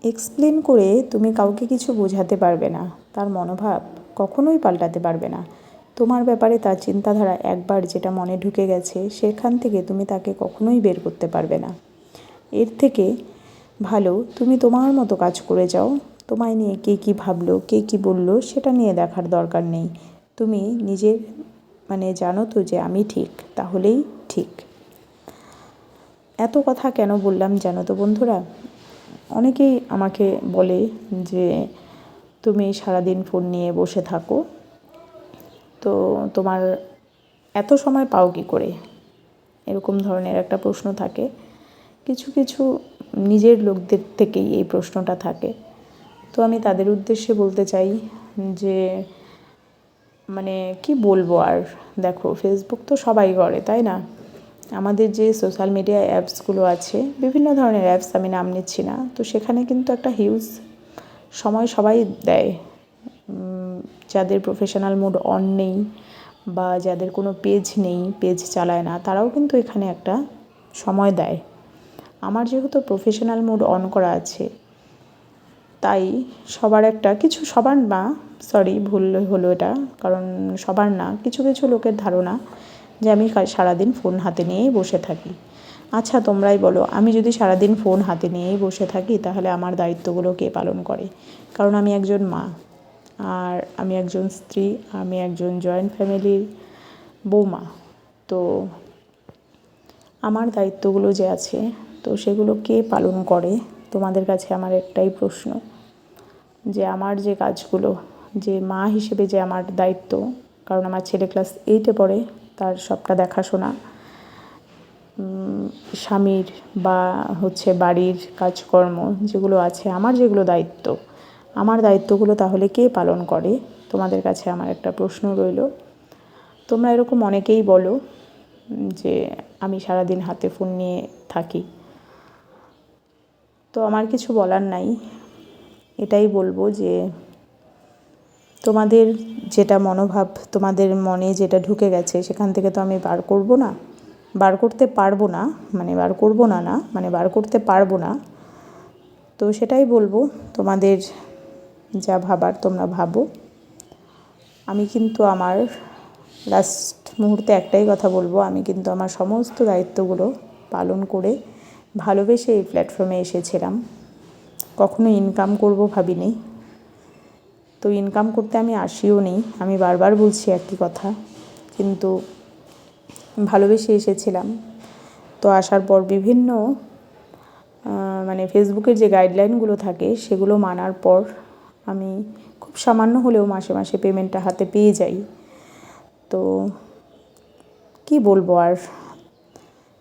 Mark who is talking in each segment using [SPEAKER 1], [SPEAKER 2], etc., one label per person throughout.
[SPEAKER 1] Explain করে তুমি কাউকে কিছু বোঝাতে পারবে না, তার মনোভাব কখনোই পাল্টাতে পারবে না। তোমার ব্যাপারে তার চিন্তাধারা একবার যেটা মনে ঢুকে গেছে, সেখান থেকে তুমি তাকে কখনোই বের করতে পারবে না। এর থেকে ভালো তুমি তোমার মতো কাজ করে যাও। তোমায় নিয়ে কে কী ভাবলো, কে কী বললো, সেটা নিয়ে দেখার দরকার নেই। তুমি নিজের জানো তো যে আমি ঠিক, তাহলেই ঠিক। এত কথা কেন বললাম জানো তো বন্ধুরা? অনেকেই আমাকে বলে যে তুমি সারাদিন ফোন নিয়ে বসে থাকো, তো তোমার এত সময় পাও কী করে, এরকম ধরনের একটা প্রশ্ন থাকে। কিছু কিছু নিজের লোকদের থেকেই এই প্রশ্নটা থাকে। তো আমি তাদের উদ্দেশ্যে বলতে চাই যে কি বলবো আর, দেখো ফেসবুক তো সবাই করে, তাই না? আমাদের যে সোশ্যাল মিডিয়া অ্যাপসগুলো আছে, বিভিন্ন ধরনের অ্যাপস, আমি নাম নিচ্ছি না, তো সেখানে কিন্তু একটা হিউজ সময় সবাই দেয়। যাদের প্রফেশনাল মোড অন নেই বা যাদের কোনো পেজ নেই, পেজ চালায় না, তারাও কিন্তু এখানে একটা সময় দেয়। আমার যেহেতু প্রফেশনাল মোড অন করা আছে, তাই সবার না, সরি ভুল হলো এটা, কারণ সবার না, কিছু কিছু লোকের ধারণা যে আমি সারাদিন ফোন হাতে নিয়েই বসে থাকি। আচ্ছা তোমরাই বলো, আমি যদি সারাদিন ফোন হাতে নিয়েই বসে থাকি, তাহলে আমার দায়িত্বগুলো কে পালন করে? কারণ আমি একজন মা, আর আমি একজন স্ত্রী, আমি একজন জয়েন্ট ফ্যামিলির বৌমা। তো আমার দায়িত্বগুলো যে আছে, তো সেগুলো কে পালন করে? তোমাদের কাছে আমার একটাই প্রশ্ন, যে আমার যে কাজগুলো, যে মা হিসেবে যে আমার দায়িত্ব, কারণ আমার ছেলে ক্লাস 8-এ পড়ে, তার সবটা দেখাশোনা, স্বামীর বা বাড়ির কাজকর্ম যেগুলো আছে, আমার যেগুলো দায়িত্ব, আমার দায়িত্বগুলো তাহলে কে পালন করে? তোমাদের কাছে আমার একটা প্রশ্ন রইল। তোমরা এরকম অনেকেই বলো যে আমি সারাদিন হাতে ফোন নিয়ে থাকি। তো আমার কিছু বলার নাই, এটাই বলবো যে তোমাদের যেটা মনোভাব, তোমাদের মনে যেটা ঢুকে গেছে, সেখান থেকে তো আমি বার করব না, বার করতে পারবো না, বার করবো না, বার করতে পারবো না। তো সেটাই বলবো, তোমাদের যা ভাবার তোমরা ভাবো। আমি কিন্তু আমার লাস্ট মুহূর্তে একটাই কথা বলবো, আমি কিন্তু আমার সমস্ত দায়িত্বগুলো পালন করে ভালোবেসে এই প্ল্যাটফর্মে এসেছিলাম। কখনো ইনকাম করব ভাবিনি, তো ইনকাম করতে আমি আসিও নি, আমি বারবার বলছি একই কথা, কিন্তু ভালোবেসে এসেছিলাম। তো আসার পর বিভিন্ন ফেসবুকের যে গাইডলাইনগুলো থাকে, সেগুলো মানার পর আমি খুব সামান্য হলেও মাসে মাসে পেমেন্টটা হাতে পেয়ে যাই। তো কি বলবো আর,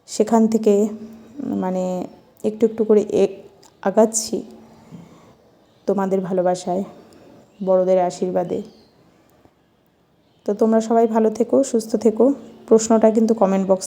[SPEAKER 1] সেখান থেকে একটু একটু করে আগাচ্ছি তোমাদের ভালোবাসায়, বড়দের আশীর্বাদে। তো তোমরা সবাই ভালো থেকো, সুস্থ থেকো। প্রশ্নটা কিন্তু কমেন্ট বক্স